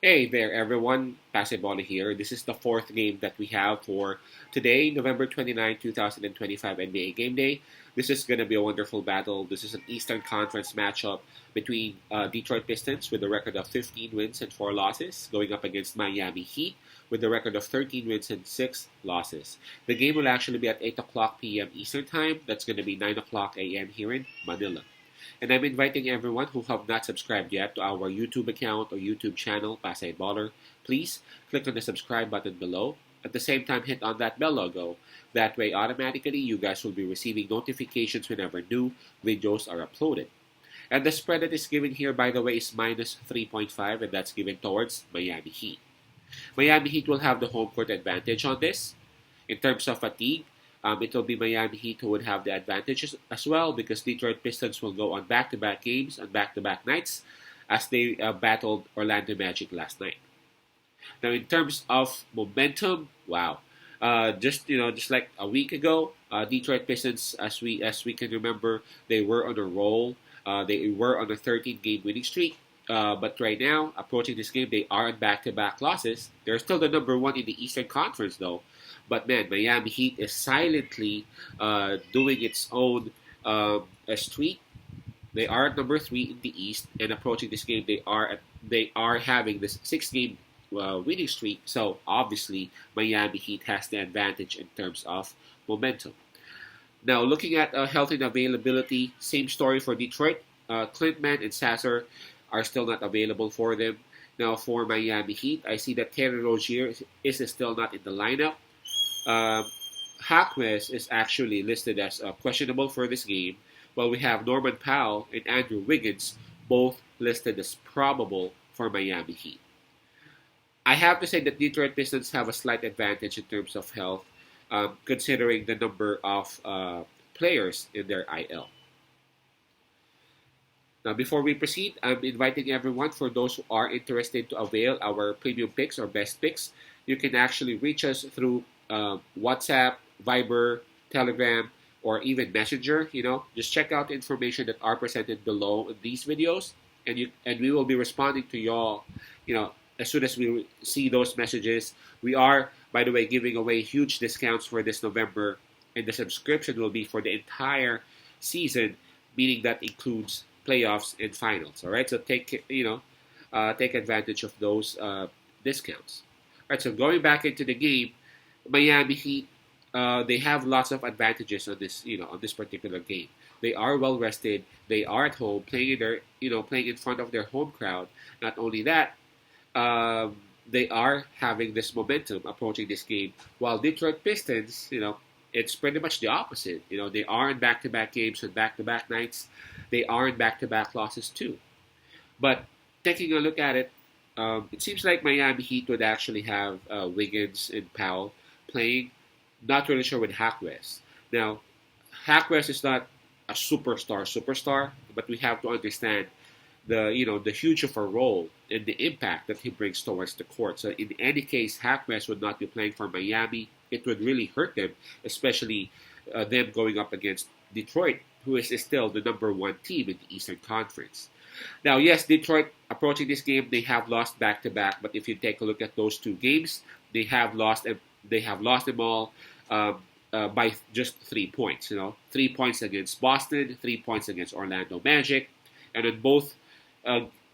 Hey there, everyone. Basketball here. This is the fourth game that we have for today, November 29, 2025 NBA Game Day. This is going to be a wonderful battle. This is an Eastern Conference matchup between Detroit Pistons with a record of 15 wins and 4 losses, going up against Miami Heat with a record of 13 wins and 6 losses. The game will actually be at 8 o'clock p.m. Eastern Time. That's going to be 9 o'clock a.m. here in Manila. And I'm inviting everyone who have not subscribed yet to our YouTube account or YouTube channel, Pasay Baller. Please click on the subscribe button below. At the same time, hit on that bell logo. That way, automatically, you guys will be receiving notifications whenever new videos are uploaded. And the spread that is given here, by the way, is minus 3.5, and that's given towards Miami Heat. Miami Heat will have the home court advantage on this. In terms of fatigue, it will be Miami Heat who would have the advantages as well because Detroit Pistons will go on back-to-back games on back-to-back nights as they battled Orlando Magic last night. Now, in terms of momentum, wow, just like a week ago, Detroit Pistons, as we can remember, they were on a roll. They were on a 13-game winning streak. But right now, approaching this game, they are on back-to-back losses. They're still the number one in the Eastern Conference, though. But man, Miami Heat is silently doing its own streak. They are at number three in the East, and approaching this game, they are having this 6-game winning streak. So obviously, Miami Heat has the advantage in terms of momentum. Now, looking at health and availability, same story for Detroit. Clintman and Sasser are still not available for them. Now, for Miami Heat, I see that Terry Rozier is still not in the lineup. Um, Hackmes is actually listed as questionable for this game, while we have Norman Powell and Andrew Wiggins both listed as probable for Miami Heat. I have to say that Detroit Pistons have a slight advantage in terms of health, considering the number of players in their IL. Now, before we proceed, I'm inviting everyone, for those who are interested to avail our premium picks or best picks, you can actually reach us through WhatsApp, Viber, Telegram, or even Messenger. Just check out the information that are presented below in these videos, and we will be responding to y'all. As soon as we see those messages. We are, by the way, giving away huge discounts for this November, and the subscription will be for the entire season, meaning that includes playoffs and finals. All right, so take advantage of those discounts. All right, so going back into the game, Miami Heat, they have lots of advantages on this particular game. They are well rested. They are at home, playing in front of their home crowd. Not only that, they are having this momentum approaching this game. While Detroit Pistons, it's pretty much the opposite. They are in back-to-back games and back-to-back nights. They are in back-to-back losses too. But taking a look at it, it seems like Miami Heat would actually have Wiggins and Powell playing. Not really sure with Hackwest. Now, Hackwest is not a superstar, but we have to understand the huge of a role and the impact that he brings towards the court. So in any case, Hackwest would not be playing for Miami. It would really hurt them, especially them going up against Detroit, who is still the number one team in the Eastern Conference. Now, yes, Detroit approaching this game, they have lost back to back. But if you take a look at those two games, they have lost them all by just 3 points. 3 points against Boston, 3 points against Orlando Magic, and in both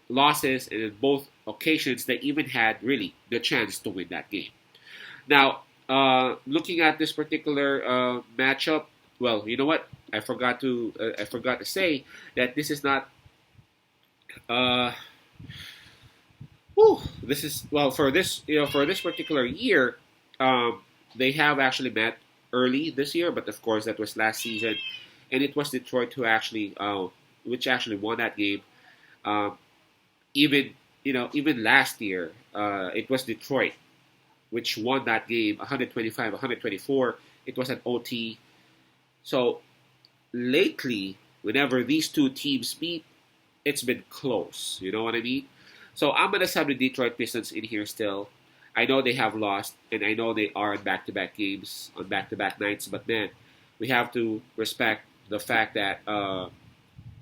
losses and in both occasions, they even had really the chance to win that game. Now, looking at this particular matchup, well, you know what? I forgot to say that this is not. This is for this particular year. They have actually met early this year, but of course that was last season, and it was Detroit which actually won that game. Even last year, it was Detroit which won that game 125-124. It was an OT. So lately, whenever these two teams meet, it's been close. You know what I mean? So I'm gonna sub the Detroit Pistons in here still. I know they have lost, and I know they are on back-to-back games, on back-to-back nights. But man, we have to respect the fact that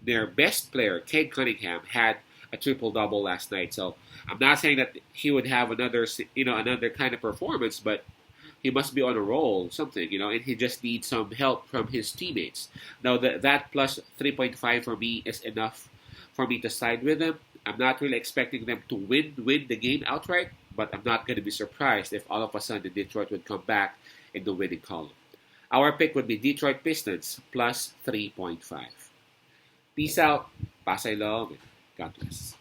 their best player, Cade Cunningham, had a triple-double last night. So I'm not saying that he would have another kind of performance, but he must be on a roll, something, and he just needs some help from his teammates. Now, that plus 3.5 for me is enough for me to side with them. I'm not really expecting them to win the game outright, but I'm not going to be surprised if all of a sudden Detroit would come back in the winning column. Our pick would be Detroit Pistons plus 3.5. Peace out. Pasay long. God bless.